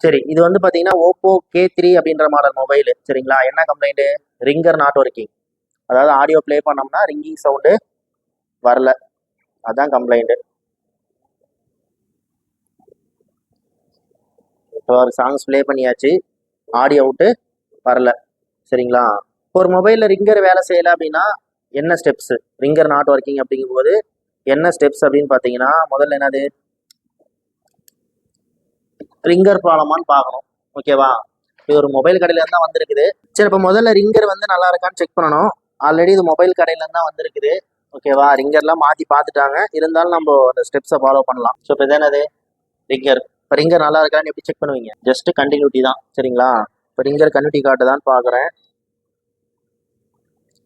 சரி, இது வந்து பார்த்தீங்கன்னா ஓப்போ K3 அப்படின்ற மாடல் மொபைல். சரிங்களா? என்ன கம்ப்ளைண்ட்? Ringer not working. அதாவது ஆடியோ ப்ளே பண்ணோம்னா ரிங்கிங் சவுண்டு வரல. அதான் கம்ப்ளைண்ட். இப்போ ஒரு சாங்ஸ் ப்ளே பண்ணியாச்சு, ஆடியோ அவுட்டு வரல. சரிங்களா? ஒரு மொபைலில் ரிங்கர் வேலை செய்யலை அப்படின்னா என்ன ஸ்டெப்ஸு? ரிங்கர் நாட் ஒர்க்கிங் அப்படிங்கும்போது என்ன ஸ்டெப்ஸ் அப்படின்னு பார்த்தீங்கன்னா, முதல்ல என்னது, ரிங்கர் ப்ராப்ளமான்னு பார்க்கணும். ஓகேவா? இது ஒரு மொபைல் கடையிலேருந்து தான் வந்திருக்குது. சரி, இப்போ முதல்ல ரிங்கர் வந்து நல்லா இருக்கான்னு செக் பண்ணணும். ஆல்ரெடி இது மொபைல் கடையிலேருந்து தான் வந்திருக்குது. ஓகேவா? ரிங்கர்லாம் மாற்றி பார்த்துட்டாங்க. இருந்தாலும் நம்ம அந்த ஸ்டெப்ஸை ஃபாலோ பண்ணலாம். ஸோ இப்போ என்னது, ரிங்கர். இப்போ ரிங்கர் நல்லா இருக்கான்னு எப்படி செக் பண்ணுவீங்க? ஜஸ்ட் கண்டினியூட்டி தான். சரிங்களா? இப்போ ரிங்கர் கண்டினியூட்டி காட்டுதான்னு பார்க்குறேன்.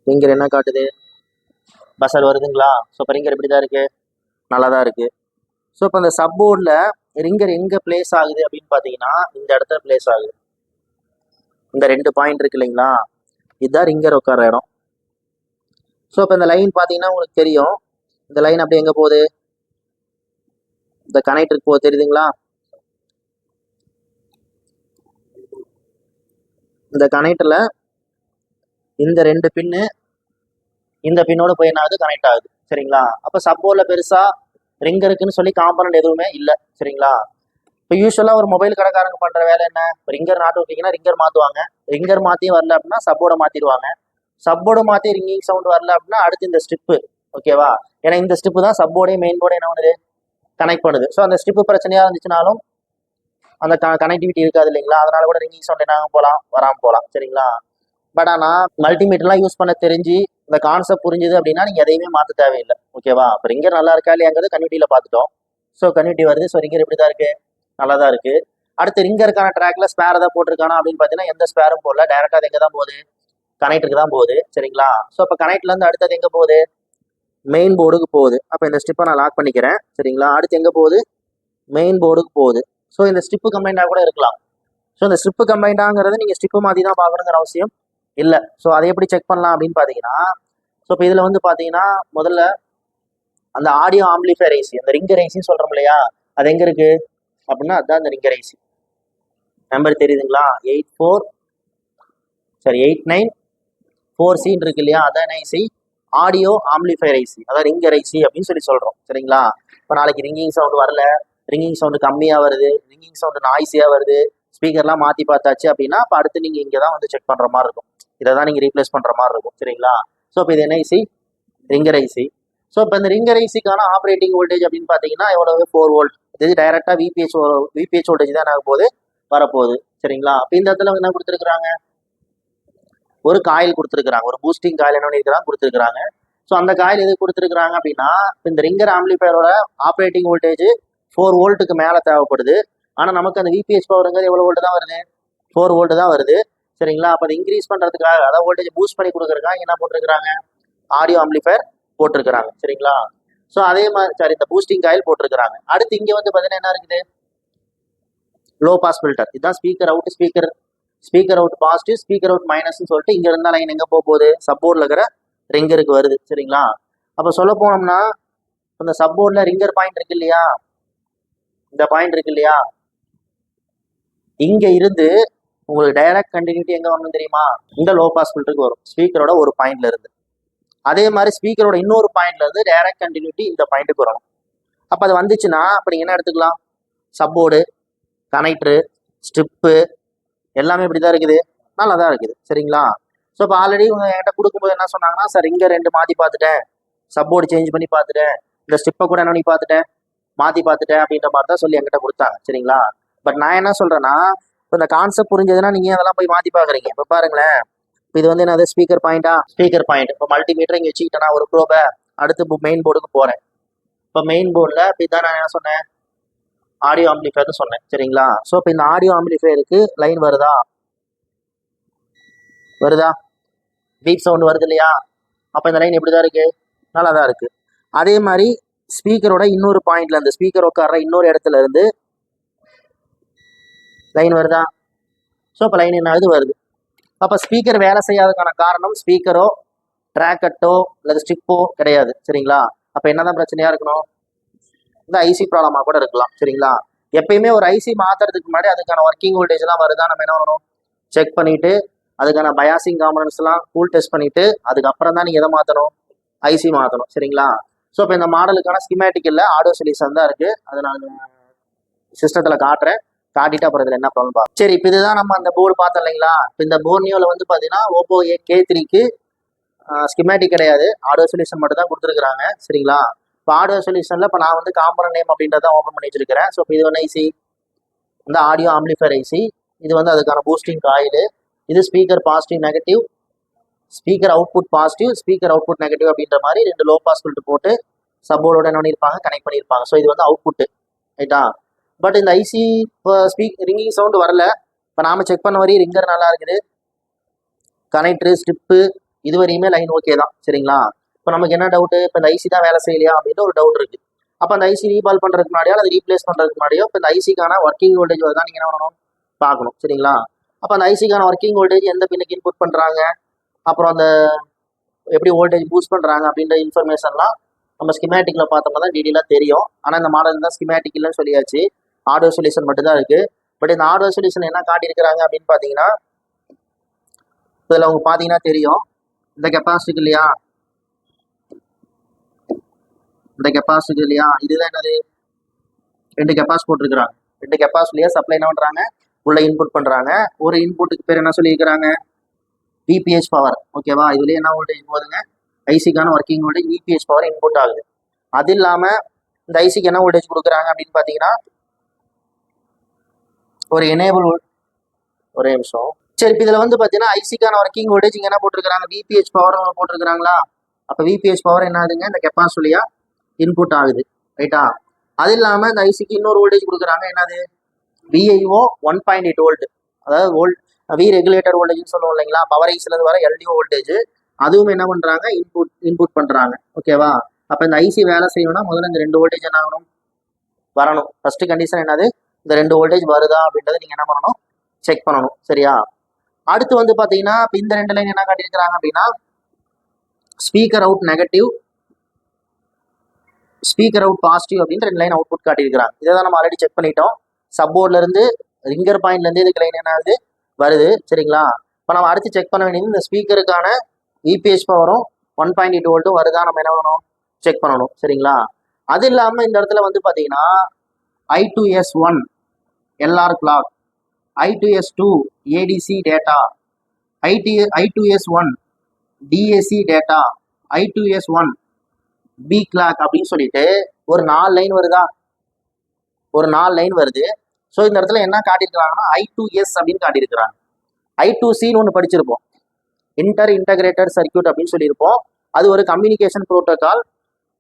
ரிங்கர் என்ன காட்டுது? பஸ்ஸர் வருதுங்களா? ஸோ இப்போ ரிங்கர் எப்படி தான் இருக்குது? நல்லா தான் இருக்குது. ஸோ இப்போ இந்த சப்போர்டில் ரிங்கர் எங்கே பிளேஸ் ஆகுது அப்படின்னு பார்த்தீங்கன்னா இந்த இடத்துல பிளேஸ் ஆகுது. இந்த 2 பாயிண்ட் இருக்கு இல்லைங்களா? இதுதான் ரிங்கர் உட்கார இடம். ஸோ இப்போ இந்த லைன் பார்த்தீங்கன்னா உங்களுக்கு தெரியும். இந்த லைன் அப்படியே எங்கே போகுது? இந்த கனெக்டருக்கு போகுது, தெரியுதுங்களா? இந்த கனெக்டரில் இந்த 2 பின்னு இந்த பின்னோட போய் என்ன ஆகுது? கனெக்ட் ஆகுது. சரிங்களா? அப்போ சப்போர்டில் பெருசாக ரிங்கருக்குன்னு சொல்லி காம்பனண்ட் எதுவுமே இல்லை. சரிங்களா? இப்போ யூஸ்வலாக ஒரு மொபைல் கடைக்காரங்க பண்ணுற வேலை என்ன? ரிங்கர் நாட் ஒர்க்கிங்னா ரிங்கர் மாற்றுவாங்க. ரிங்கர் மாற்றியும் வரல அப்படின்னா சப்போர்டை மாற்றிடுவாங்க. சப்போர்டு மாற்றி ரிங்கிங் சவுண்ட் வரல அப்படின்னா அடுத்து இந்த ஸ்ட்ரிப்பு. ஓகேவா? ஏன்னா இந்த ஸ்ட்ரிப்பு தான் சப்போர்டே மெயின் போர்டே என்ன பண்ணுது? கனெக்ட் பண்ணுது. ஸோ அந்த ஸ்ட்ரிப்பு பிரச்சனையாக இருந்துச்சுனாலும் அந்த கனெக்டிவிட்டி இருக்காது இல்லைங்களா? அதனால கூட ரிங்கிங் சவுண்ட் என்ன போகலாம், வராமல் போகலாம். சரிங்களா? பட் ஆனால் மல்டிமீட்டர்லாம் யூஸ் பண்ண தெரிஞ்சு இந்த கான்செப்ட் புரிஞ்சுது அப்படின்னா நீங்கள் எதையுமே மாற்ற தேவையில்லை. ஓகேவா? இப்போ ரிங்கர் நல்லா இருக்கா இல்லையாங்கிறது கன்விட்டியில் பார்த்துட்டோம். ஸோ கன்விட்டி வருது. ஸோ ரிங்கர் எப்படி தான் இருக்குது? நல்லா தான் இருக்குது. அடுத்து ரிங்கருக்கான ட்ராக்ல ஸ்பேர் ஏதாவது போட்டிருக்கானா அப்படின்னு பார்த்தீங்கன்னா எந்த ஸ்பேரும் போடல. டேரெக்டாக அது எங்கே தான் போகுது? கனெக்டருக்கு தான் போகுது. சரிங்களா? ஸோ இப்போ கனெக்ட்லேருந்து அடுத்தது எங்கே போகுது? மெயின் போர்டுக்கு போகுது. அப்போ இந்த ஸ்டிப்பை நான் லாக் பண்ணிக்கிறேன். சரிங்களா? அடுத்து எங்கே போகுது? மெயின் போர்டுக்கு போகுது. ஸோ இந்த ஸ்டிப்பு கம்பைண்டாக கூட இருக்கலாம். ஸோ இந்த ஸ்ட்ரிப்பு கம்பைண்டாங்கிறது நீங்கள் ஸ்டிப்பு மாற்றி தான் பார்க்கணுங்கிற அவசியம் இல்லை. ஸோ அதை எப்படி செக் பண்ணலாம் அப்படின்னு பார்த்தீங்கன்னா, ஸோ இப்போ இதில் வந்து பார்த்தீங்கன்னா முதல்ல அந்த ஆடியோ ஆம்பிளிஃபையர் ஐசி, அந்த ரிங்கர் ஐசின்னு சொல்கிறோம் இல்லையா, அது எங்கே இருக்குது அப்படின்னா அதுதான் அந்த ரிங்கர் ஐசி. நம்பர் தெரியுதுங்களா? 894C இருக்கு இல்லையா, அதான் ஐசி ஆடியோ ஆம்பிளிஃபையர் ஐசி, அதான் ரிங்கர் ஐசி அப்படின்னு சொல்லி சொல்கிறோம். சரிங்களா? இப்போ நாளைக்கு ரிங்கிங் சவுண்டு வரல, ரிங்கிங் சவுண்டு கம்மியாக வருது, ரிங்கிங் சவுண்டு நாய்ஸியாக வருது, ஸ்பீக்கர்லாம் மாற்றி பார்த்தாச்சு அப்படின்னா அப்போ அடுத்து நீங்கள் இங்கே தான் வந்து செக் பண்ணுற மாதிரி இருக்கும். இதை தான் நீங்கள் ரீப்ளேஸ் பண்ணுற மாதிரி இருக்கும். சரிங்களா? ஸோ இப்போ இது என்ஐசி ரிங்கர் ஐசி. ஸோ இப்போ இந்த ரிங்கர் ஐசிக்கான ஆப்ரேட்டிங் வோல்டேஜ் அப்படின்னு பார்த்தீங்கன்னா எவ்வளவு? 4 வோல்ட். இது டைரெக்டாக விபிஹெச் வோல்டேஜ் தான் ஆக போகுது, வரப்போகுது. சரிங்களா? அப்போ இந்த இடத்துல என்ன கொடுத்துருக்குறாங்க? ஒரு காயில் கொடுத்துருக்குறாங்க, ஒரு பூஸ்டிங் காயில் என்ன பண்ணியிருக்கிறாங்க? கொடுத்துருக்குறாங்க. ஸோ அந்த காயில் எது கொடுத்துருக்குறாங்க அப்படின்னா இந்த ரிங்கர் ஆம்பிளிஃபையரோட ஆப்ரேட்டிங் வோல்டேஜ் 4 வோல்ட்டுக்கு மேலே தேவைப்படுது. ஆனால் நமக்கு அந்த விபிஹெச் பவருங்கிறது எவ்வளோ வோல்ட் தான் வருது? 4 வோல்ட் தான் வருது. சரிங்களா? அப்போ அதை இன்க்ரீஸ் பண்ணுறதுக்காக, அதாவது வோல்டேஜ் பூஸ்ட் பண்ணி கொடுக்குறதுக்காக என்ன போட்டிருக்கிறாங்க? ஆடியோ ஆம்பிளிஃபையர் போட்டிருக்கிறாங்க. சரிங்களா? ஸோ அதே மாதிரி சரி, இந்த பூஸ்டிங் காயில் போட்டிருக்கிறாங்க. அடுத்து இங்கே வந்து பார்த்தீங்கன்னா என்ன இருக்குது? Low bass filter. இதுதான் speaker out, speaker out positive, speaker out மைனஸ்ன்னு சொல்லிட்டு இங்கே இருந்தால் லைன் எங்கே போக போகுது? சப்போர்டில் இருக்கிற ரிங்கருக்கு வருது. சரிங்களா? அப்போ சொல்ல போனோம்னா இந்த சப்போர்டில் ரிங்கர் பாயிண்ட் இருக்கு இல்லையா, இந்த பாயிண்ட் இருக்கு இல்லையா, இங்கே இருந்து உங்களுக்கு டைரக்ட் கண்டினியூட்டி எங்கே வரணும் தெரியுமா? இந்த லோ பாஸ் ஃபில்டருக்கு வரும், ஸ்பீக்கரோட ஒரு பாயிண்ட்ல இருந்து. அதே மாதிரி ஸ்பீக்கரோட இன்னொரு பாயிண்ட்ல இருந்து டைரக்ட் கண்டினியூட்டி இந்த பாயிண்ட்டுக்கு வரணும். அப்போ அது வந்துச்சுன்னா அப்போ நீங்கள் என்ன எடுத்துக்கலாம்? சப்போர்டு, கனெக்டரு, ஸ்ட்ரிப்பு எல்லாமே இப்படி தான் இருக்குது, நல்லா தான் இருக்குது. சரிங்களா? ஸோ இப்போ ஆல்ரெடி இவங்க என்கிட்ட கொடுக்கும்போது என்ன சொன்னாங்கன்னா, சார் இங்கே 2 மாற்றி பார்த்துட்டேன், சப்போர்டு சேஞ்ச் பண்ணி பார்த்துட்டேன், இந்த ஸ்டிப்பை கூட என்ன பண்ணி பார்த்துட்டேன், மாற்றி பார்த்துட்டேன் அப்படின்ற மாதிரி தான் சொல்லி என்கிட்ட கொடுத்தாங்க. சரிங்களா? பட் நான் என்ன சொல்கிறேன்னா, இப்போ இந்த கான்செப்ட் புரிஞ்சதுன்னா நீங்கள் அதெல்லாம் போய் மாற்றி பார்க்குறீங்க. இப்போ பாருங்களேன், இப்போ இது வந்து என்னது? ஸ்பீக்கர் பாயிண்டா? Speaker point. இப்போ மல்டிமீட்டர் இங்கே வச்சுக்கிட்டேன்னா ஒரு ப்ரோபை, அடுத்து மெயின் போர்டுக்கு போகிறேன். இப்போ மெயின் போர்டில் இப்போ இதான் நான் என்ன சொன்னேன்? ஆடியோ ஆம்பிளிஃபையர்னு சொன்னேன். சரிங்களா? ஸோ இப்போ இந்த ஆடியோ ஆம்பிளிஃபையருக்கு லைன் வருதா? பீப் சவுண்ட் வருது இல்லையா? அப்போ இந்த லைன் எப்படி தான் இருக்குது? நல்லா தான் இருக்குது. அதே மாதிரி ஸ்பீக்கரோட இன்னொரு பாயிண்ட்ல, அந்த ஸ்பீக்கர் உட்கார்ற இன்னொரு இடத்துல இருந்து லைன் வருதா? ஸோ இப்போ லைன் என்ன ஆகுது? வருது. அப்போ ஸ்பீக்கர் வேலை செய்யாததுக்கான காரணம் ஸ்பீக்கரோ ட்ராக்கட்டோ அல்லது ஸ்டிப்போ கிடையாது. சரிங்களா? அப்போ என்னதான் பிரச்சனையாக இருக்கணும்? இந்த ஐசி ப்ராப்ளமாக கூட இருக்கலாம். சரிங்களா? எப்பயுமே ஒரு ஐசி மாத்துறதுக்கு முன்னாடி அதுக்கான ஒர்க்கிங் வோல்டேஜ் எல்லாம் வருதா நம்ம என்ன பண்ணணும், செக் பண்ணிட்டு அதுக்கான பயாசிங் காம்பனன்ஸ் எல்லாம் கூல் டெஸ்ட் பண்ணிட்டு அதுக்கப்புறம் தான் நீங்க எதை மாத்தணும், ஐசி மாத்தணும். சரிங்களா? ஸோ இப்போ இந்த மாடலுக்கான ஸ்கிமேட்டிக் இல்லை, ஆடியோ சொல்யூஷன் தான் இருக்கு. அதை நான் சிஸ்டத்துல காட்டுறேன், காட்டிட்டு அப்புறம் இதுல என்ன ப்ராப்ளம் பார்ப்போம். சரி, இப்போ இதுதான் நம்ம அந்த போர்டு பார்த்தோம் இல்லைங்களா. இப்போ இந்த போர்னியோல வந்து பாத்தீங்கன்னா ஓப்போ K3க்கு ஸ்கிமேட்டிக் கிடையாது, ஆடியோ சொல்யூஷன் மட்டும் தான் கொடுத்துருக்காங்க. சரிங்களா? இப்போ ஆடியோ சொல்யூஷன்ல இப்போ நான் வந்து காம்பனன்ட் நேம் அப்படின்றத ஓப்பன் பண்ணி வச்சிருக்கிறேன். ஸோ இப்போ இது வந்து ஐசி, இந்த ஆடியோ ஆம்பிளிஃபையர் ஐசி, இது வந்து அதுக்கான பூஸ்டிங் காயில், இது speaker positive negative, speaker output positive, speaker output negative அப்படின்ற மாதிரி 2 லோ பாஸ் ஃபில்டர் போட்டு சப்போர்டோட என்ன பண்ணியிருப்பாங்க, கனெக்ட் பண்ணியிருப்பாங்க. ஸோ இது வந்து அவுட்புட், ரைட்டா. பட் இந்த ஐசி இப்போ ரிங்கிங் சவுண்ட் வரல. இப்போ நாம செக் பண்ண வரையும் ரிங்கர் நல்லா இருக்குது, கனெக்டரு ஸ்ட்ரிப்பு இது வரையுமே லைன் ஓகே தான். சரிங்களா? இப்போ நமக்கு என்ன டவுட்டு, இப்போ இந்த ஐசி தான் வேலை செய்யலையா அப்படின்னு ஒரு டவுட் இருக்கு. அப்போ அந்த ஐசி ரீபால் பண்ணுறதுக்கு முன்னாடியோ அதை ரீப்ளேஸ் பண்ணுறதுக்கு முன்னாடியோ இப்போ இந்த ஐசிக்கான ஒர்க்கிங் வோல்டேஜ் தான் நீங்கள் என்ன பண்ணணும், பார்க்கணும். சரிங்களா? அப்போ அந்த ஐசிக்கான ஒர்க்கிங் வோல்டேஜ் எந்த பின்னுக்கு இன்புட் பண்ணுறாங்க, அப்புறம் அந்த எப்படி வோல்டேஜ் பூஸ்ட் பண்ணுறாங்க அப்படின்ற இன்ஃபர்மேஷன்லாம் நம்ம ஸ்கிமேட்டிக்ல பார்த்தோம்னா தான் டீடெயிலாக தெரியும். ஆனால் இந்த மாடல் தான் ஸ்கிமேட்டிக் இல்லைன்னு சொல்லியாச்சு, ஆடியோ சொல்யூஷன் மட்டும் தான் இருக்கு. பட் இந்த ஆடியோ சொல்யூஷன் என்ன காட்டியிருக்கிறாங்க அப்படின்னு பார்த்தீங்கன்னா, இதில் அவங்க பார்த்தீங்கன்னா தெரியும், இந்த கெப்பாசிட்டி இல்லையா, இந்த கெப்பாசிட்டி இல்லையா, இதுதான் என்னது, 2 கெப்பாசிட்டி போட்டிருக்கிறாங்க. 2 கெப்பாசிட்டிலேயே சப்ளை என்ன பண்ணுறாங்க, உள்ள இன்புட் பண்ணுறாங்க. ஒரு இன்புட்டுக்கு பேர் என்ன சொல்லியிருக்கிறாங்க, விபிஹெச் பவர். ஓகேவா? இதுலேயே என்ன வோல்டேஜ் போகுதுங்க, ஐசிக்கான ஒர்க்கிங் வோல்டேஜ் விபிஹெச் பவர் இன்புட் ஆகுது. அது இல்லாமல் இந்த ஐசிக்கு என்ன வோல்டேஜ் கொடுக்குறாங்க அப்படின்னு பார்த்தீங்கன்னா, ஒரு எனேபிள், ஒரே நிமிஷம். சரி, இப்போ இதில் வந்து பார்த்தீங்கன்னா ஐசிக்கான ஒர்க்கிங் வோல்டேஜ் இங்கே என்ன போட்டிருக்கிறாங்க, விபிஹெச் பவர் போட்டிருக்கிறாங்களா. அப்போ விபிஹெச் பவர் என்ன ஆகுதுங்க, இந்த கெப்பாசிட்டியா இன்புட் ஆகுது, ரைட்டா. அது இல்லாமல் இந்த ஐசிக்கு இன்னொரு வோல்டேஜ் கொடுக்குறாங்க, என்னது, விஐஓ 1.8 வோல்ட், அதாவது வி ரெகுலேட்டர் வோல்டேஜ்னு சொல்லுவோம் இல்லைங்களா, பவர் ஐசிலேருந்து வர எல்டிஓ வோல்டேஜ், அதுவும் என்ன பண்ணுறாங்க, இன்புட் பண்ணுறாங்க. ஓகேவா? அப்போ இந்த ஐசி வேலை செய்யணும்னா முதல்ல இந்த 2 வோல்டேஜ் என்ன ஆகணும், வரணும். ஃபர்ஸ்ட் கண்டிஷன் என்னது, இந்த 2 வோல்டேஜ் வருதா அப்படின்றத நீங்கள் என்ன பண்ணணும், செக் பண்ணணும். சரியா? அடுத்து வந்து பார்த்தீங்கன்னா இப்போ இந்த 2 லைன் என்ன காட்டியிருக்கிறாங்க அப்படின்னா, speaker out negative, speaker out positive அப்படின்னு 2 லைன் அவுட்புட் காட்டியிருக்கிறாங்க. இதை தான் நம்ம ஆல்ரெடி செக் பண்ணிட்டோம். சப்போர்ட்ல இருந்து ரிங்கர் பாயிண்ட்ல இருந்து இதுக்கு லைன் என்ன ஆகுது, வருது. சரிங்களா? இப்போ நம்ம அடுத்து செக் பண்ண வேண்டியது இந்த ஸ்பீக்கருக்கான விபிஹெச் பவரும் 1.8 வோல்ட்டும் வருதா நம்ம என்ன பண்ணணும், செக் பண்ணணும். சரிங்களா? அது இல்லாமல் இந்த இடத்துல வந்து பார்த்தீங்கன்னா I2S1 LR clock, I2S2 ADC data, I2S1 DAC data, I2S1 B clock அப்படின்னு சொல்லிட்டு ஒரு 4 லைன் வருதா, ஒரு 4 லைன் வருது. ஸோ இந்த இடத்துல என்ன காட்டியிருக்கிறாங்கன்னா I2S அப்படின்னு காட்டியிருக்கிறாங்க. I2Cன்னு ஒன்று படிச்சிருப்போம், இன்டகிரேட்டட் சர்க்கியூட் அப்படின்னு சொல்லியிருப்போம். அது ஒரு கம்யூனிகேஷன் ப்ரோட்டோகால்.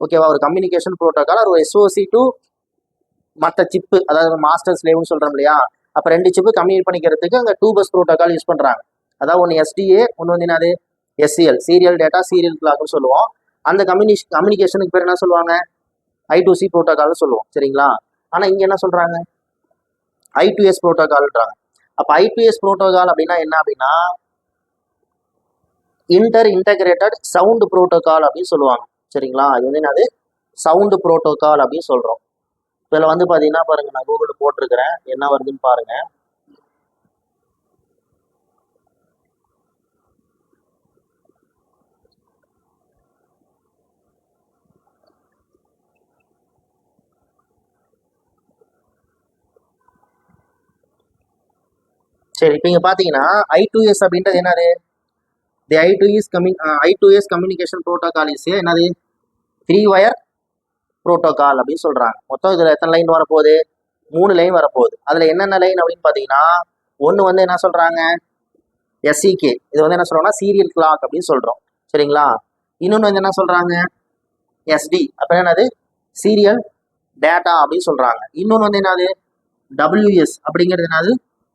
ஓகேவா? ஒரு கம்யூனிகேஷன் ப்ரோட்டோகால், ஒரு SOC டு மற்ற சிப்பு, அதாவது மாஸ்டர் ஸ்லேவ்னு சொல்றோம் இல்லையா. அப்போ 2 சிப்பு கம்யூனிகேட் பண்ணிக்கிறதுக்கு அங்கே 2 பஸ் ப்ரோட்டோகால் யூஸ் பண்றாங்க. அதாவது ஒன்று SDA, ஒன்று வந்து என்னது SCL, சீரியல் டேட்டா சீரியல் கிளாக்னு சொல்லுவோம். அந்த கம்யூனிகேஷனுக்கு பேர் என்ன சொல்லுவாங்க, I2C ப்ரோட்டோகால்னு சொல்லுவோம். சரிங்களா? ஆனால் இங்கே என்ன சொல்றாங்க, I2S ப்ரோட்டோகால்ன்றாங்க. அப்போ I2S ப்ரோட்டோகால் அப்படின்னா என்ன அப்படின்னா, இன்டகிரேட்டட் சவுண்ட் ப்ரோட்டோகால் அப்படின்னு சொல்லுவாங்க. சரிங்களா? இது வந்து என்னது, சவுண்ட் ப்ரோட்டோகால் அப்படின்னு சொல்றோம். இதில் வந்து பார்த்தீங்கன்னா பாருங்க, நான் கூகுளில் போட்டிருக்கிறேன், என்ன வருதுன்னு பாருங்க. சரி, இப்போ இங்கே பார்த்தீங்கன்னா I2S அப்படின்றது என்னது, தி I2S கம்யூனிகேஷன் ப்ரோட்டோகால் இஸ் என்னது, 3 வயர் ப்ரோட்டோகால் அப்படின்னு சொல்றாங்க. மொத்தம் இதில் எத்தனை லைன் வரப்போகுது, 3 லைன் வரப்போகுது. அதில் என்னென்ன லைன் அப்படின்னு பார்த்தீங்கன்னா, ஒன்று வந்து என்ன சொல்றாங்க, SCK, இது வந்து என்ன சொல்றோம்னா சீரியல் கிளாக் அப்படின்னு சொல்றோம். சரிங்களா? இன்னொன்று வந்து என்ன சொல்றாங்க, SD, அப்போ என்னது, சீரியல் டேட்டா அப்படின்னு சொல்றாங்க. இன்னொன்று வந்து என்னது, WS அப்படிங்கிறது என்னது,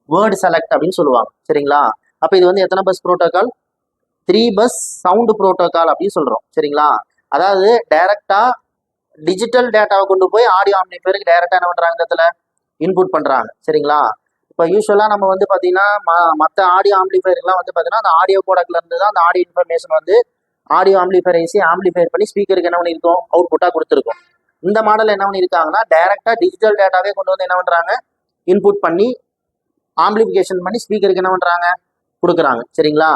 வேர்டு செலக்ட் அப்படின்னு சொல்லுவாங்க. சரிங்களா? அப்போ இது வந்து எத்தனை bus protocol, 3 bus sound protocol அப்படின்னு சொல்றோம். சரிங்களா? அதாவது டைரக்டா டிஜிட்டல் டேட்டாவை கொண்டு போய் ஆடியோ ஆம்பிளிஃபையருக்கு டைரக்டா என்ன பண்றாங்க, இடத்துல இன்புட் பண்றாங்க. சரிங்களா? இப்போ யூஸ்வலா நம்ம வந்து பாத்தீங்கன்னா மற்ற ஆடியோ ஆம்பிளிஃபையர்லாம் வந்து பாத்தீங்கன்னா அந்த ஆடியோ கோடக்ல இருந்து தான் அந்த ஆடியோ இன்ஃபர்மேஷன் வந்து ஆடியோ ஆம்பிளிஃபையர் ஐசி ஆம்பிளிஃபையர் பண்ணி ஸ்பீக்கருக்கு என்ன பண்ணியிருக்கோம், அவுட்புட்டா கொடுத்துருக்கோம். இந்த மாடல் என்ன பண்ணியிருக்காங்கன்னா டைரக்டா டிஜிட்டல் டேட்டாவே கொண்டு வந்து என்ன பண்றாங்க, இன்புட் பண்ணி ஆம்பிளிஃபிகேஷன் பண்ணி ஸ்பீக்கருக்கு என்ன பண்றாங்க, கொடுக்குறாங்க. சரிங்களா?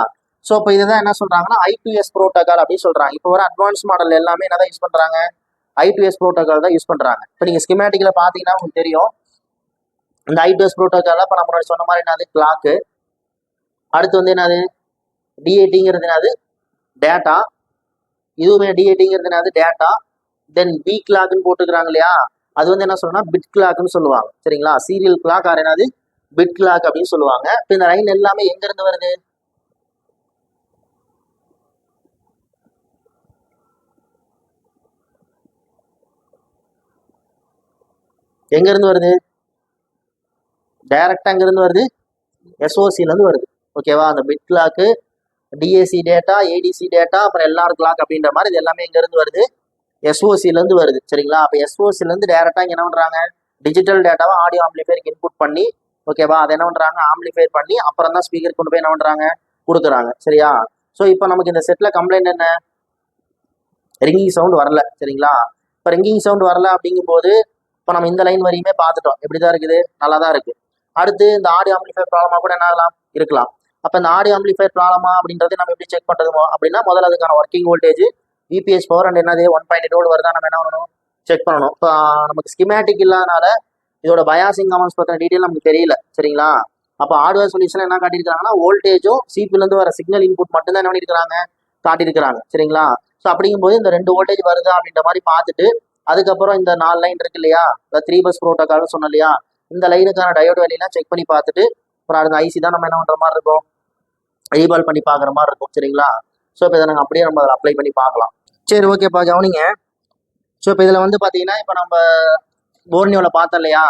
ஸோ இப்போ இதுதான் என்ன சொல்றாங்கன்னா I2S ப்ரோட்டோகால் அப்படின்னு சொல்றாங்க. இப்போ வர அட்வான்ஸ் மாடல் எல்லாமே என்னதான் யூஸ் பண்றாங்க, I2S ப்ரோட்டோகால் தான் யூஸ் பண்றாங்க. இப்போ நீங்க ஸ்கிமேட்டிக்ல பாத்தீங்கன்னா உங்களுக்கு தெரியும், இந்த I2S ப்ரோட்டோகால இப்போ நம்ம முன்னாடி சொன்ன மாதிரி என்னது கிளாக்கு, அடுத்து வந்து என்னது D80ங்கிறது என்னது டேட்டா, இதுவுமே D80ங்கிறது என்னது டேட்டா, தென் பி கிளாக்னு போட்டுக்கிறாங்க இல்லையா, அது வந்து என்ன சொல்லணும்னா பிட் கிளாக்னு சொல்லுவாங்க. சரிங்களா? சீரியல் கிளாக் ஆர் என்னது பிட் கிளாக் அப்படின்னு சொல்லுவாங்க. இப்போ இந்த லைன் எல்லாமே எங்க இருந்து வருது, எங்க இருந்து வருது, டைரக்டா எங்க இருந்து வருது, எஸ்ஓசில இருந்து வருது. ஓகேவா? அந்த bit clock, DAC data, ADC data, அப்புறம் எல்ஆர் கிளாக் அப்படின்ற மாதிரி இது எல்லாமே எங்க இருந்து வருது, எஸ்ஓசில இருந்து வருது. சரிங்களா? அப்ப எஸ்ஓசில இருந்து டைரக்டா இங்க என்ன பண்றாங்க, டிஜிட்டல் டேட்டாவை ஆடியோ ஆம்பிளிஃபையருக்கு இன்புட் பண்ணி, ஓகேவா, அதை என்ன பண்றாங்க ஆம்பிளிஃபை பண்ணி அப்புறம் தான் ஸ்பீக்கர் கொண்டு போய் என்ன பண்றாங்க, கொடுக்குறாங்க. சரியா? ஸோ இப்போ நமக்கு இந்த செட்ல கம்ப்ளைண்ட் என்ன, ரிங்கிங் சவுண்ட் வரல. சரிங்களா? இப்போ ரிங்கிங் சவுண்ட் வரல அப்படிங்கும்போது இப்போ நம்ம இந்த லைன் வரையுமே பார்த்துட்டோம், எப்படிதான் இருக்குது, நல்லா தான் இருக்கு. அடுத்து இந்த ஆடியோ ஆம்பிளிஃபையர் ப்ராப்ளமா கூட என்ன ஆகலாம், இருக்கலாம். அப்போ இந்த ஆடியோ ஆம்பிளிஃபையர் ப்ராப்ளமா அப்படின்றது நம்ம எப்படி செக் பண்றது அப்படின்னா, முதல்ல அதுக்கான working voltage, VBS power and என்னது 1.8 வோல்ட் வருதா நம்ம என்ன பண்ணணும், செக் பண்ணணும். இப்போ நமக்கு ஸ்கிமேட்டிக் இல்லாதனால இதோட பயாசிங் கமெண்ட்ஸ் பற்றின டீட்டெயில் நமக்கு தெரியல. சரிங்களா? அப்போ ஹார்ட்வேர் சொல்யூஷன் என்ன காட்டியிருக்காங்கன்னா வோல்டேஜும் சிபிலேருந்து வர சிக்னல் இன்புட் மட்டும் தான் என்ன பண்ணியிருக்காங்க, காட்டியிருக்கிறாங்க. சரிங்களா? ஸோ அப்படிங்கும்போது இந்த 2 வோல்டேஜ் வருதா அப்படின்ற மாதிரி பார்த்துட்டு அதுக்கப்புறம் இந்த 4 லைன் இருக்கு இல்லையா, இந்த 3 பஸ் ப்ரோட்டோகால்னு சொன்னோம் இல்லையா, இந்த லைனுக்கான டயோட் வேலையெல்லாம் செக் பண்ணி பார்த்துட்டு அப்புறம் அந்த ஐசி தான் நம்ம என்ன பண்ற மாதிரி இருக்கும், ரீபால் பண்ணி பார்க்குற மாதிரி இருக்கும். சரிங்களா? ஸோ இப்போ இதை நாங்கள் அப்படியே நம்ம அதில் அப்ளை பண்ணி பார்க்கலாம். சரி, ஓகேப்பா, கவனிங்க. ஸோ இப்போ இதில் வந்து பார்த்தீங்கன்னா இப்போ நம்ம போர்னியோவில் பார்த்தோம் இல்லையா,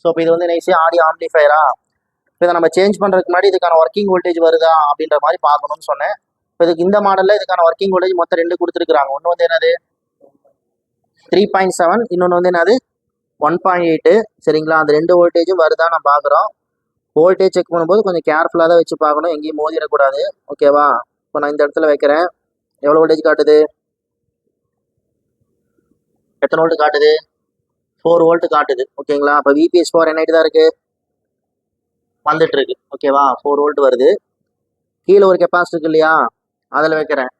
ஸோ இப்போ இது வந்து நைஸே ஆடியோ ஆம்பிளிஃபையரா, இப்போ இதை நம்ம சேஞ்ச் பண்ணுறதுக்கு முன்னாடி இதுக்கான ஒர்க்கிங் வோல்டேஜ் வருதா அப்படின்ற மாதிரி பார்க்கணும்னு சொன்னேன். இப்போ இதுக்கு இந்த மாடலில் இதுக்கான ஒர்க்கிங் வோல்டேஜ் மொத்தம் 2 கொடுத்துருக்காங்க. ஒன்று வந்து என்னது 3.7, இன்னொன்று வந்து என்னது 1.8. சரிங்களா? அந்த 2 வோல்டேஜும் வருதா நம்ம பார்க்குறோம். வோல்டேஜ் செக் பண்ணும்போது கொஞ்சம் கேர்ஃபுல்லாக தான் வச்சு பார்க்கணும், எங்கேயும் மோதிடக்கூடாது. ஓகேவா? இப்போ நான் இந்த இடத்துல வைக்கிறேன், எவ்வளோ வோல்டேஜ் காட்டுது, எத்தனை வோல்ட் காட்டுது, 4 வோல்ட் காட்டுது. ஓகேங்களா? அப்போ விபிஎஸ் பவர் என்ன ஆகிட்டு தான் இருக்கு, வந்துட்டு இருக்கு. ஓகேவா? 4 வோல்ட் வருது. கீழே ஒரு கெப்பாசிட்டி இருக்கு இல்லையா, அதில் வைக்கிறேன்,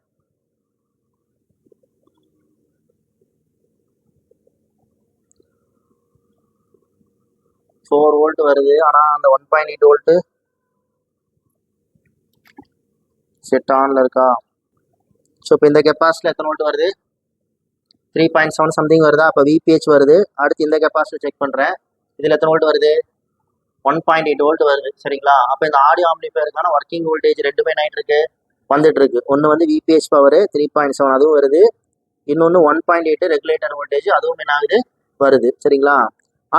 4 வோல்ட் வருது. ஆனால் அந்த 1.8 வோல்ட் செட் ஆன்ல இருக்கா. ஸோ இப்போ இந்த கெப்பாசிட்டியில் எத்தனை வோல்ட் வருது, 3.7 சம்திங் வருதா. அப்போ விபிஹெச் வருது. அடுத்து இந்த கெப்பாசிட்டி செக் பண்ணுறேன், இதில் எத்தனை வோல்ட் வருது, 1.8 வோல்ட் வருது. சரிங்களா? அப்போ இந்த ஆடியோ ஆம்பிளிஃபையருக்கான ஒர்க்கிங் வோல்டேஜ் 2 பை 9 இருக்கு, வந்துட்டு இருக்கு. ஒன்று வந்து விபிஹெச் பவர் 3.7 அதுவும் வருது, இன்னொன்று 1.8 ரெகுலேட்டர் வோல்டேஜ் அதுவும் என்ன ஆகுது, வருது. சரிங்களா?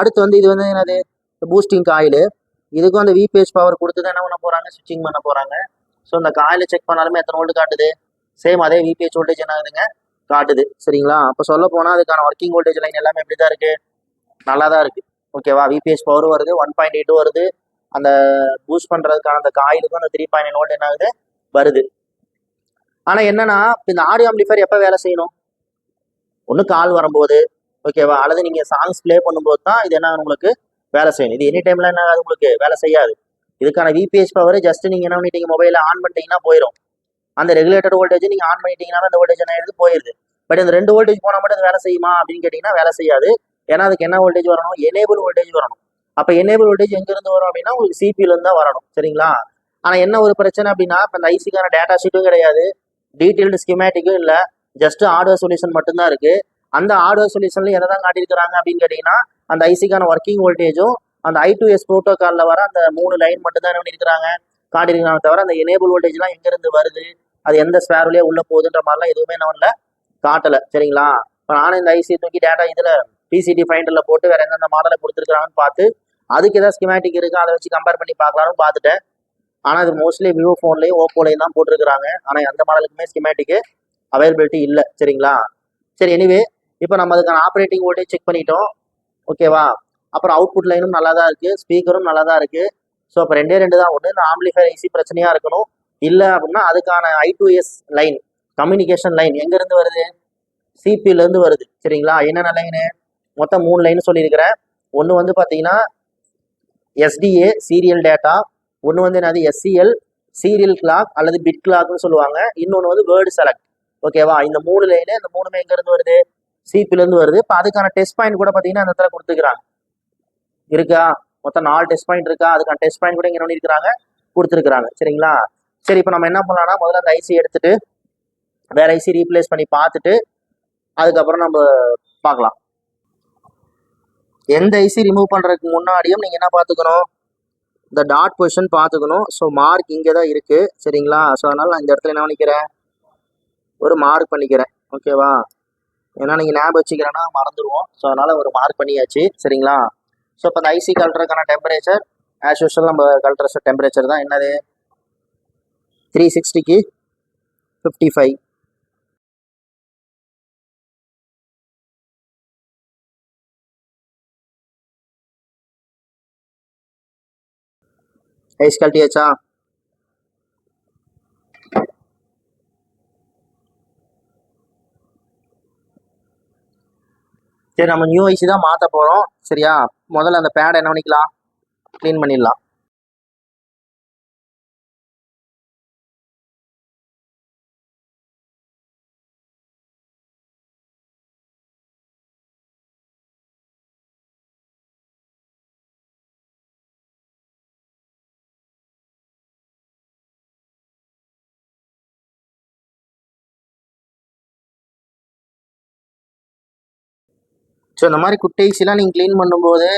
அடுத்து வந்து இது வந்து என்னது பூஸ்டிங் காயில், இதுக்கும் அந்த விபிஹெச் பவர் கொடுத்து தான் என்ன பண்ண போகிறாங்க, ஸ்விட்சிங் பண்ண போகிறாங்க. ஸோ இந்த காயில் செக் பண்ணாலுமே எத்தனை வோல்ட் காட்டுது, சேம் அதே விபிஹெச் வோல்டேஜ் என்ன ஆகுதுங்க, காட்டுது. சரிங்களா? அப்போ சொல்ல போனால் அதுக்கான ஒர்க்கிங் வோல்டேஜ் லைன் எல்லாமே எப்படி தான் இருக்கு, நல்லா தான் இருக்கு. ஓகேவா? விபிஹெச் பவர் வருது, 1.8 வருது, அந்த பூஸ்ட் பண்ணுறதுக்கான அந்த காயிலுக்கும் அந்த 3.9 வோல்ட் என்ன ஆகுது, வருது. ஆனால் என்னன்னா இந்த ஆடியோ ஆம்பிளிஃபையர் எப்போ வேலை செய்யணும், ஒன்று கால் வரும்போது, ஓகேவா, அல்லது நீங்கள் சாங்ஸ் ப்ளே பண்ணும்போது தான் இது என்ன உங்களுக்கு வேலை செய்யணும். இது எனி டைம்ல என்ன ஆகாது, உங்களுக்கு வேலை செய்யாது. இதுக்கான விபிஹெச் பவர் ஜஸ்ட் நீங்கள் என்ன பண்ணிட்டீங்க, மொபைலில் ஆன் பண்ணிட்டீங்கன்னா போயிடும். அந்த ரெகுலேட்டர் வோல்டேஜ் நீங்கள் ஆன் பண்ணிட்டீங்கன்னா அந்த வோல்டேஜ் என்ன ஆயிடுது, போயிடுது. பட் இந்த 2 வோல்டேஜ் போனால் மட்டும் அது வேலை செய்யுமா அப்படின்னு கேட்டிங்கன்னா வேலை செய்யாது. ஏன்னா அதுக்கு என்ன வோல்டேஜ் வரணும், எனேபிள் வோல்டேஜ் வரணும். அப்போ எனேபிள் வோல்டேஜ் எங்கேருந்து வரும் அப்படின்னா உங்களுக்கு சிபியிலேருந்து தான் வரணும். சரிங்களா? ஆனால் என்ன ஒரு பிரச்சனை அப்படின்னா இப்போ இந்த ஐசிக்கான டேட்டா ஷீட்டும் கிடையாது, டீட்டெயில்டு ஸ்கிமேட்டிக்கும் இல்லை, ஜஸ்ட் ஹார்ட்வேர் சொல்யூஷன் மட்டும்தான் இருக்குது. அந்த ஹார்ட்வேர் சொல்யூஷன்ல எதை தான் காட்டியிருக்கிறாங்க அப்படின்னு கேட்டிங்கன்னா அந்த ஐசிக்கான ஒர்க்கிங் வோல்டேஜும் அந்த I2S ப்ரோட்டோகாலில் வர அந்த 3 லைன் மட்டும் தான் என்ன பண்ணியிருக்கிறாங்க, காட்டியிருக்காங்க. தவிர அந்த எனேபிள் வோல்டேஜ்லாம் எங்கேருந்து வருது, அது எந்த ஸ்பேர் வழியாக உள்ளே போகுதுன்ற மாதிரிலாம் எதுவுமே நம்மள காட்டலை. சரிங்களா? இப்போ நானும் இந்த ஐசி தூக்கி டேட்டா இதில் பிசிடி ஃபைண்டரில் போட்டு வேறு எந்தெந்த மாடலை கொடுத்துருக்காங்கன்னு பார்த்து அதுக்கு ஏதாவது ஸ்கிமேட்டிக் இருக்குது அதை வச்சு கம்பேர் பண்ணி பார்க்கலாம்னு பார்த்துட்டேன். ஆனால் அது மோஸ்ட்லி விவோ ஃபோன்லேயும் ஓப்போலையும் தான் போட்டிருக்கிறாங்க. ஆனால் எந்த மாடலுக்குமே ஸ்கிமேட்டிக்கு அவைலபிலிட்டி இல்லை. சரிங்களா? சரி, எனிவே இப்போ நம்ம அதுக்கான ஆப்ரேட்டிங் வோல்டேஜ் செக் பண்ணிட்டோம். ஓகேவா? அப்புறம் அவுட்புட் லைனும் நல்லா தான் இருக்குது, ஸ்பீக்கரும் நல்லா தான் இருக்குது. ஸோ அப்போ 2 தான். ஒன்று இந்த ஆம்பிளிஃபையர் ஐசி பிரச்சனையாக இருக்கணும், இல்லை அப்படின்னா அதுக்கான I2S லைன் கம்யூனிகேஷன் லைன் எங்கேருந்து வருது, சிபிலேருந்து வருது. சரிங்களா? என்னென்ன லைனு? மொத்தம் 3 லைன் சொல்லியிருக்கிறேன். ஒன்று வந்து பார்த்தீங்கன்னா எஸ்டிஏ சீரியல் டேட்டா, ஒன்று வந்து என்னது எஸ்சிஎல் சீரியல் கிளாக் அல்லது பிட் கிளாக்னு சொல்லுவாங்க. இன்னொன்று வந்து வேர்டு செலக்ட். ஓகேவா? இந்த 3 லைனு, இந்த 3மே எங்கேருந்து வருது? சிபிலேருந்து வருது. இப்போ அதுக்கான டெஸ்ட் பாயிண்ட் கூட பார்த்தீங்கன்னா அந்த இடத்துல கொடுத்துக்கிறாங்க. இருக்கா? மொத்தம் 4 டெஸ்ட் பாயிண்ட் இருக்கா? அதுக்கான டெஸ்ட் பாயிண்ட் கூட இங்கே என்ன பண்ணியிருக்கிறாங்க? கொடுத்துருக்குறாங்க. சரிங்களா? சரி, இப்போ நம்ம என்ன பண்ணலாம்னா முதல்ல அந்த ஐசி எடுத்துட்டு வேற ஐசி ரீப்ளேஸ் பண்ணி பார்த்துட்டு அதுக்கப்புறம் நம்ம பார்க்கலாம். எந்த ஐசி ரிமூவ் பண்ணுறதுக்கு முன்னாடியும் நீங்கள் என்ன பார்த்துக்கணும்? இந்த டாட் பொசிஷன் பார்த்துக்கணும். ஸோ மார்க் இங்கே தான் இருக்குது. சரிங்களா? ஸோ அதனால் நான் இந்த இடத்துல என்ன பண்ணிக்கிறேன்? ஒரு மார்க் பண்ணிக்கிறேன். ஓகேவா? ஏன்னா நீங்கள் ஞாபகம் வச்சுக்கிறேன்னா மறந்துடுவோம். ஸோ அதனால் ஒரு மார்க் பண்ணியாச்சு. சரிங்களா? ஸோ இப்போ அந்த ஐசி கல்ட்டுறதுக்கான டெம்பரேச்சர் ஆஸ் யூஷுவல் நம்ம கல்ட்டுற டெம்பரேச்சர் தான். என்னது? 360க்கு 55. ஐஸ் கழட்டியாச்சா? சரி, நம்ம நியூ ஐசி தான் மாற்ற போகிறோம். சரியா? முதல்ல அந்த பேடை என்ன பண்ணிக்கலாம்? க்ளீன் பண்ணிடலாம். ஸோ இந்த மாதிரி குட்டை ஐசிலாம் நீங்கள் க்ளீன் பண்ணும்போது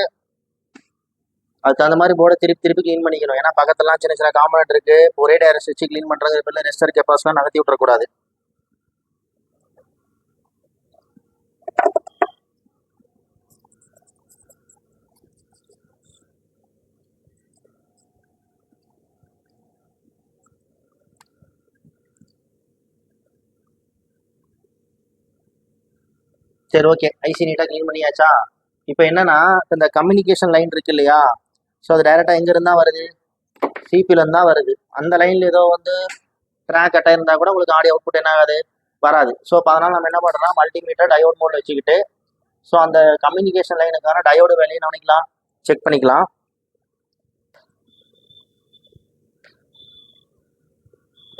அதுக்கு தகுந்த மாதிரி போர்டை திருப்பி திருப்பி க்ளீன் பண்ணிக்கணும். ஏன்னா பக்கத்துலாம் சின்ன சின்ன காம்பனண்ட் இருக்குது. ஒரே டைரக்ட் வச்சு க்ளீன் பண்ணுறது பேரில் ரெஸ்டர் கெப்பாசிட்டிலாம் நகர்த்தி விட்டுறக்கூடாது. சரி, ஓகே. ஐசி நீட்டாக க்ளீன் பண்ணியாச்சா? இப்போ என்னன்னா இந்த கம்யூனிகேஷன் லைன் இருக்கு இல்லையா? ஸோ அது டைரெக்டாக எங்கேருந்து தான் வருது? சிபிலேருந்து தான் வருது. அந்த லைனில் ஏதோ வந்து ட்ராக் கட்டாக இருந்தால் கூட உங்களுக்கு ஆடியோ அவுட்புட் என்ன ஆகாது? வராது. ஸோ இப்போ அதனால் நம்ம என்ன பண்ணுறோம்னா மல்டிமீட்டர் டயோட் மோடில் வச்சுக்கிட்டு ஸோ அந்த கம்யூனிகேஷன் லைனுக்கான டயோடு வேலையை என்ன பண்ணிக்கலாம்? செக் பண்ணிக்கலாம்.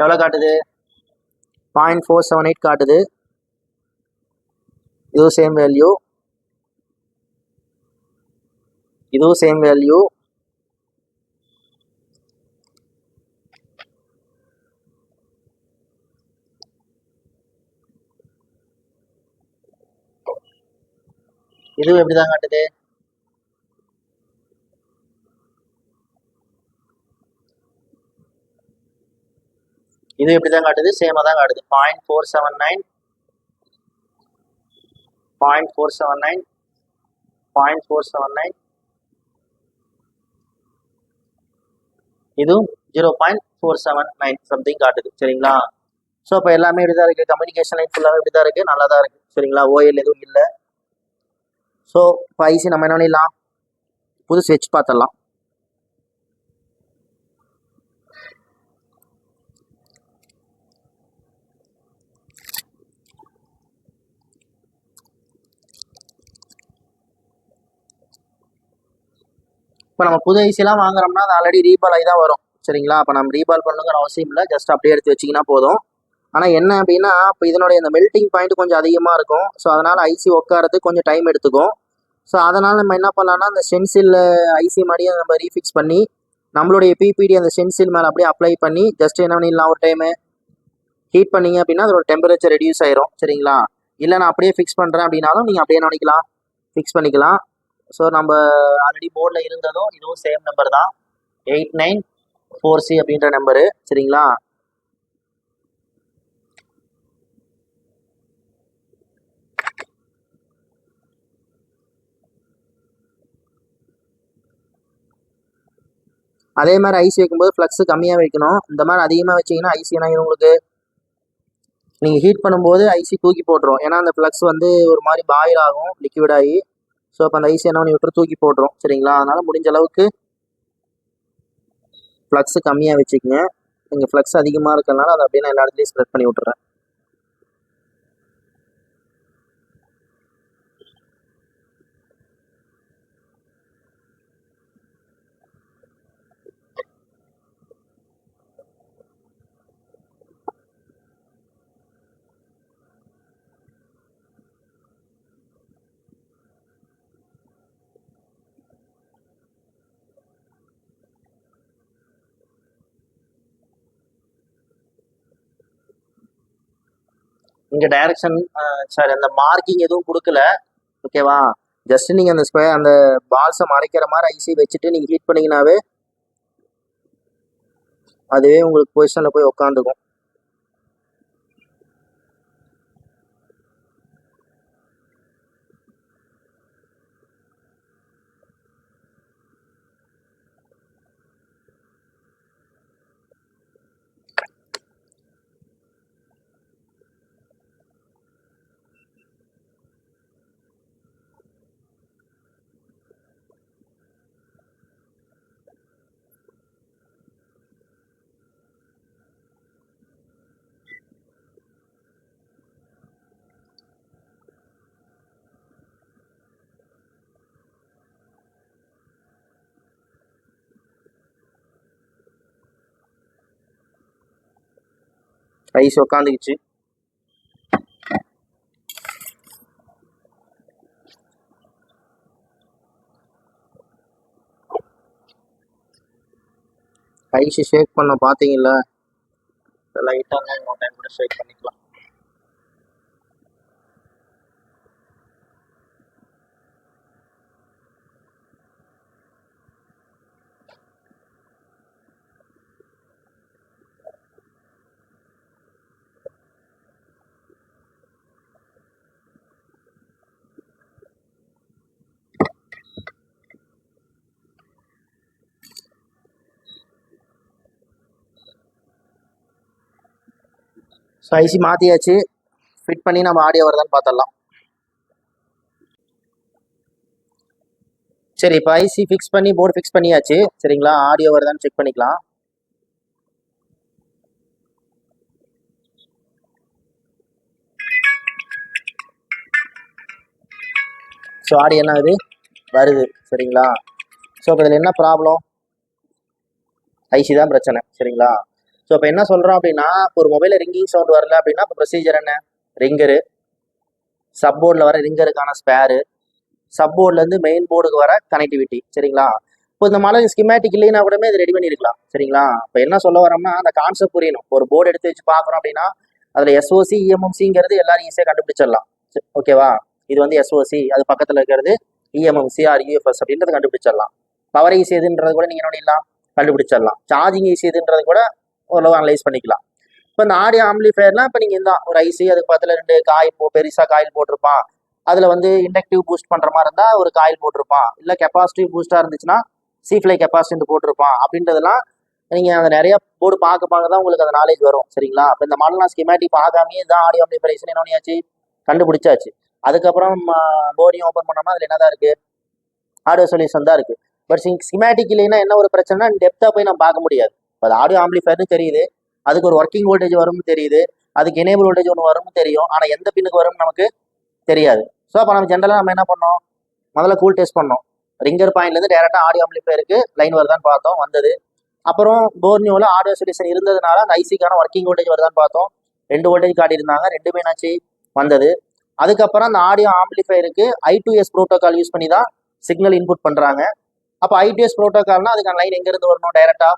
எவ்வளோ காட்டுது? 0.478 காட்டுது. இதுவும் சேம் வேல்யூ, இதுவும் சேம் வேல்யூ. இதுவும் எப்படி தான் காட்டுது? இது எப்படி தான் காட்டுது? சேமாக தான் காட்டுது. 0.479 0.479 0.479 இதுவும் 0.479 சம்திங் காட்டுது. சரிங்களா? ஸோ இப்போ எல்லாமே எப்படி தான் இருக்குது? கம்யூனிகேஷன் லைன் ஃபுல்லாகவே எப்படி தான் இருக்குது? நல்லா தான் இருக்குது. சரிங்களா? ஓஎல் எதுவும் இல்லை. ஸோ இப்போ ஐசி நம்ம என்ன பண்ணிடலாம்? புது ஸ்விட்ச் பார்த்துடலாம். இப்போ நம்ம புது ஐசிலாம் வாங்குறோம்னா அது ஆல்ரெடி ரீபால் ஆகி தான் வரும். சரிங்களா? இப்போ நம்ம ரீபால் பண்ணுங்கிற அவசியம் இல்லை. ஜஸ்ட் அப்படியே எடுத்து வச்சிங்கன்னா போதும். ஆனால் என்ன அப்படின்னா இப்போ இதனுடைய இந்த மெல்ட்டிங் பாயிண்ட் கொஞ்சம் அதிகமாக இருக்கும். ஸோ அதனால் ஐசி உட்காரத்துக்கு கொஞ்சம் டைம் எடுத்துக்கும். ஸோ அதனால் நம்ம என்ன பண்ணலாம்னா அந்த ஸ்டென்சில் ஐசி மாதிரியே நம்ம ரீஃபிக்ஸ் பண்ணி நம்மளுடைய பிபிடி அந்த ஸ்டென்சில் மேலே அப்படியே அப்ளை பண்ணி ஜஸ்ட் என்ன பண்ணிடலாம், ஒரு டைமு ஹீட் பண்ணிங்க அப்படின்னா அதோட டெம்பரேச்சர் ரெடியூஸ் ஆயிரும். சரிங்களா? இல்லை நான் அப்படியே ஃபிக்ஸ் பண்ணுறேன் அப்படின்னாலும் நீங்கள் அப்படியே என்ன பண்ணிக்கலாம்? ஃபிக்ஸ் பண்ணிக்கலாம். ஸோ நம்ம ஆல்ரெடி போர்டில் இருந்ததும் இதுவும் சேம் நம்பர் தான், 894C அப்படின்ற நம்பரு. சரிங்களா? அதே மாதிரி ஐசி வைக்கும்போது ஃப்ளக்ஸ் கம்மியாக வைக்கணும். இந்த மாதிரி அதிகமாக வச்சிங்கன்னா ஐசி என்ன உங்களுக்கு நீங்கள் ஹீட் பண்ணும்போது ஐசி தூக்கி போட்டுரும். ஏன்னா அந்த ஃப்ளக்ஸ் வந்து ஒரு மாதிரி பாயில் ஆகும், லிக்விட் ஆகி. ஸோ அப்போ அந்த ஐசி என்ன பண்ணி விட்டு தூக்கி போட்டுரும். சரிங்களா? அதனால் முடிஞ்ச அளவுக்கு ஃப்ளக்ஸ் கம்மியாக வச்சுக்கோங்க. நீங்கள் ஃப்ளக்ஸ் அதிகமாக இருக்கிறதுனால அதை அப்படியே நான் எல்லா இடத்துலையும் ஸ்ப்ரெட் பண்ணி விட்டுறேன். இங்கே டைரக்ஷன் சாரி அந்த மார்க்கிங் எதுவும் கொடுக்கல. ஓகேவா, ஜஸ்ட் நீங்கள் அந்த அந்த பால்ஸை மறைக்கிற மாதிரி ஐசி வச்சுட்டு நீங்கள் ஹீட் பண்ணிங்கனாவே அதுவே உங்களுக்கு பொசிஷனில் போய் உட்காந்துக்கும். ஐஸ் உட்காந்துக்குச்சு. ஐஸ் ஷேக் பண்ண பார்த்தீங்களா, லைட்டாக இன்னொரு டைம் கூட ஷேக் பண்ணிக்கலாம். ஸோ ஐசி மாற்றியாச்சு, ஃபிட் பண்ணி நம்ம ஆடியோ வருதான்னு பார்த்துடலாம். சரி, இப்போ ஐசி ஃபிக்ஸ் பண்ணி போர்டு ஃபிக்ஸ் பண்ணியாச்சு. சரிங்களா, ஆடியோ வருதான்னு செக் பண்ணிக்கலாம். ஸோ ஆடியோ என்ன ஆகுது, வருது. சரிங்களா, ஸோ இப்போ இதில் என்ன ப்ராப்ளம், ஐசி தான் பிரச்சனை. சரிங்களா, ஸோ இப்போ என்ன சொல்கிறோம் அப்படின்னா, ஒரு மொபைலில் ரிங்கிங் சவுண்ட் வரல அப்படின்னா இப்போ ப்ரொசீஜர் என்ன, ரிங்கரு, சப்போர்டில் வர ரிங்கருக்கான ஸ்பேரு, சப்போர்ட்லேருந்து மெயின் போர்டுக்கு வர கனெக்டிவிட்டி. சரிங்களா, இப்போ இந்த மாதிரி ஸ்கிமேட்டிக் இல்லைன்னா கூடமே இது ரெடி பண்ணியிருக்கலாம். சரிங்களா, இப்போ என்ன சொல்ல வரோம்னா அந்த கான்செப்ட் புரியணும். ஒரு போர்டு எடுத்து வச்சு பார்க்குறோம் அப்படின்னா அதில் எஸ்ஓசி இஎம்எம்சிங்கிறது எல்லாரும் ஈஸியாக கண்டுபிடிச்சிடலாம். ஓகேவா, இது வந்து எஸ்ஓசி, அது பக்கத்தில் இருக்கிறது இஎம்எம்சி ஆர் யூஎஃப்எஸ் அப்படின்றது கண்டுபிடிச்சிடலாம். பவர் ஈஸி எதுன்றது கூட நீங்கள் என்ன பண்ணிடலாம், கண்டுபிடிச்சிடலாம். சார்ஜிங் ஈஸி எதுன்றது கூட ஓரளவு அனலைஸ் பண்ணிக்கலாம். இப்போ இந்த ஆடியோ ஆம்பிளிஃபயர்லாம் இப்போ நீங்கள் இருந்தால் ஒரு ஐசி, அதுக்கு பக்கத்தில் 2 காயில் பெருசாக காயில் போட்டிருப்பான். அதில் வந்து இண்டக்டிவ் பூஸ்ட் பண்ணுற மாதிரி இருந்தால் ஒரு காயில் போட்டிருப்பான். இல்லை கெப்பாசிட்டிவ் பூஸ்டாக இருந்துச்சுன்னா சீஃப்ளை கெப்பாசிட்டி போட்டிருப்பான். அப்படின்றதெல்லாம் நீங்கள் அந்த நிறைய போர்டு பார்க்க தான் உங்களுக்கு அந்த நாலேஜ் வரும். சரிங்களா, அப்போ இந்த மாடலாம் ஸ்கிமேட்டிக் பார்க்காமே தான் ஆடியோ ஆம்பிளிஃபைரேஷன் என்ன பண்ணியாச்சு, கண்டுபிடிச்சாச்சு. அதுக்கப்புறம் போர்டையும் ஓப்பன் பண்ணோம்னா அதில் என்ன தான் இருக்குது, ஆடியோ சொல்யூஷன் தான் இருக்குது. பட் ஸ்கிமேட்டிக் இல்லைன்னா என்ன ஒரு பிரச்சனைனா டெப்த்தாக போய் நம்ம பார்க்க முடியாது. இப்போ அது ஆடியோ ஆம்பிளிஃபயர்னு தெரியுது, அதுக்கு ஒரு ஒர்க்கிங் வோல்டேஜ் வரும்னு தெரியுது, அதுக்கு எனேபிள் வோல்டேஜ் ஒன்று வரும்னு தெரியும். ஆனால் எந்த பின்னுக்கு வரும்னு நமக்கு தெரியாது. ஸோ அப்போ நம்ம ஜென்ரலாக நம்ம என்ன பண்ணோம், முதல்ல கூல் டெஸ்ட் பண்ணோம். ரிங்கர் பாயிண்ட்லேருந்து டேரெக்டாக ஆடியோ ஆம்பிளிஃபயருக்கு லைன் வருதான்னு பார்த்தோம், வந்தது. அப்புறம் போர்னியோவில் ஆடியோ சொல்யூஷன் இருந்ததுனால அந்த ஐசிக்கான ஒர்க்கிங் வோல்டேஜ் வருதான்னு பார்த்தோம், 2 வோல்டேஜ் காட்டியிருந்தாங்க, 2மே என்னாச்சு, வந்தது. அதுக்கப்புறம் அந்த ஆடியோ ஆம்பிளிஃபயருக்கு I2S ப்ரோட்டோகால் யூஸ் பண்ணி தான் சிக்னல் இன்புட் பண்ணுறாங்க. அப்போ I2S ப்ரோட்டோகால்னா அதுக்கான லைன் எங்கேருந்து வரணும், டைரெக்டாக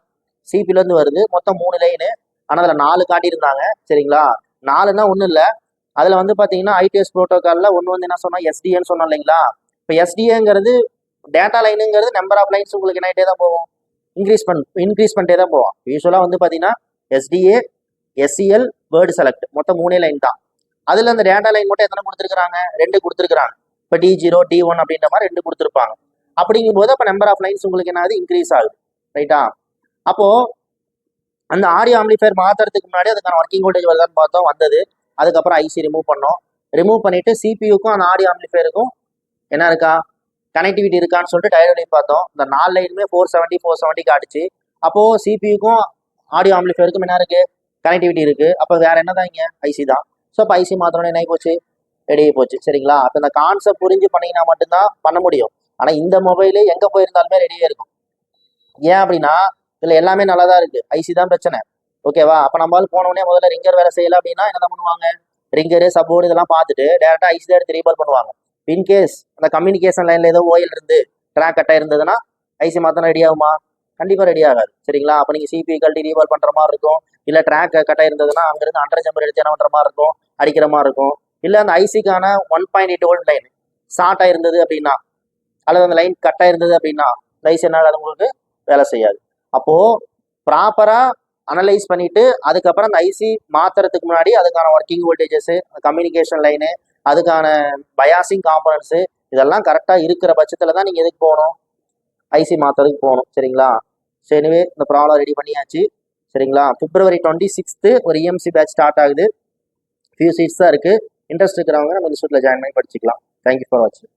சிபிலேருந்து வருது. மொத்தம் 3 லைனு, ஆனால் அதில் 4 காட்டியிருந்தாங்க. சரிங்களா, 4னா ஒன்றும் இல்லை. அதில் வந்து பார்த்தீங்கன்னா I2S ப்ரோட்டோகாலில் ஒன்று வந்து என்ன சொன்னால் எஸ்டிஏன்னு சொன்னோம் இல்லைங்களா. இப்போ எஸ்டிஏங்கிறது டேட்டா லைனுங்கிறது நம்பர் ஆஃப் லைன்ஸ் உங்களுக்கு என்ன ஆகிட்டே தான் போகும், இன்க்ரீஸ் பண்ணிட்டே தான் போவோம். யூஸ்வலாக வந்து பார்த்தீங்கன்னா எஸ்டிஏ, எஸ்சிஎல், வேர்டு செலக்ட் மொத்தம் 3 லைன் தான். அதில் அந்த டேட்டா லைன் மட்டும் எத்தனை கொடுத்துருக்காங்க, 2 கொடுத்துருக்காங்க. இப்போ D0 D1 அப்படின்ற மாதிரி 2 கொடுத்துருப்பாங்க. அப்படிங்கும்போது அப்போ நம்பர் ஆஃப் லைன்ஸ் உங்களுக்கு என்ன ஆகுது, இன்க்ரீஸ் ஆகுது. ரைட்டா, அப்போது அந்த ஆடியோ ஆம்பிளிஃபயர் மாற்றுறதுக்கு முன்னாடி அதுக்கான ஒர்க்கிங் வோல்டேஜ் வருதான்னு பார்த்தோம், வந்தது. அதுக்கப்புறம் ஐசி ரிமூவ் பண்ணோம். ரிமூவ் பண்ணிவிட்டு சிபியூக்கும் அந்த ஆடியோ ஆம்பிளிஃபயருக்கும் என்ன இருக்கா, கனெக்டிவிட்டி இருக்கான்னு சொல்லிட்டு டயல் பார்த்தோம். இந்த 4 லைனுமே 470 காட்டுச்சு. அப்போது சிபியூக்கும் ஆடியோ ஆம்பிளிஃபயருக்கும் என்ன இருக்குது, கனெக்டிவிட்டி இருக்குது. அப்போ வேறு என்ன தான் இங்கே, ஐசி தான். ஸோ இப்போ ஐசி மாத்திரமே என்ன ஆகி போச்சு, ரெடி ஆகி போச்சு. சரிங்களா, அப்போ இந்த கான்செப்ட் புரிஞ்சு பண்ணிங்கன்னா மட்டும்தான் பண்ண முடியும். ஆனால் இந்த மொபைலு எங்கே போயிருந்தாலுமே ரெடியாக இருக்கும். ஏன் அப்படின்னா இதில் எல்லாமே நல்லா தான் இருக்குது, ஐசி தான் பிரச்சனை. ஓகேவா, அப்போ நம்மளால போனோடனே முதல்ல ரிங்கர் வேலை செய்யலை அப்படின்னா என்ன தான் பண்ணுவாங்க, ரிங்கரு சப்போர்ட் இதெல்லாம் பார்த்துட்டு டேரெக்டாக ஐசி தான் எடுத்து ரீபால் பண்ணுவாங்க. இன்கேஸ் அந்த கம்யூனிகேஷன் லைனில் ஏதோ ஓயில் இருந்து ட்ராக் கட்டாக இருந்ததுன்னா ஐசி மாத்திரம் ரெடி ஆகுமா, கண்டிப்பாக ரெடி ஆகாது. சரிங்களா, அப்போ நீங்கள் சிபி கழட்டி ரீபால் பண்ணுற மாதிரி இருக்கும். இல்லை ட்ராக் கட்டாக இருந்ததுன்னா அங்கேருந்து அண்டர் ஜம்பர் எடுத்து என்ன பண்ணுற மாதிரி இருக்கும், அடிக்கிற மாதிரி இருக்கும். இல்லை அந்த ஐசிக்கான 1.8 வோல்ட் லைன் ஷார்ட் ஆயிருந்தது அப்படின்னா, அல்லது அந்த லைன் கட் ஆயிருந்தது அப்படின்னா இந்த ஐசி என்ன ஆகாது, உங்களுக்கு வேலை செய்யாது. அப்போது ப்ராப்பராக அனலைஸ் பண்ணிட்டு அதுக்கப்புறம் அந்த ஐசி மாத்துறதுக்கு முன்னாடி அதுக்கான ஒர்க்கிங் வோல்டேஜஸ், கம்யூனிகேஷன் லைனு, அதுக்கான பயாசிங் காம்பனன்ட்ஸு இதெல்லாம் கரெக்டாக இருக்கிற பட்சத்தில் தான் நீங்கள் எதுக்கு போகணும், ஐசி மாற்றுறதுக்கு போகணும். சரிங்களா? சரிவே இந்த ப்ராப்ளம் ரெடி பண்ணியாச்சு. சரிங்களா? February 26 ஒரு இஎம்சி பேட்ச் ஸ்டார்ட் ஆகுது. ஃபியூ சீட்ஸ் தான் இருக்குது. இன்ட்ரெஸ்ட் இருக்கிறவங்க நம்ம இன்ஸ்டியூட்டில் ஜாயின் பண்ணி படிச்சுக்கலாம். தேங்க்யூ ஃபார் வாட்சிங்.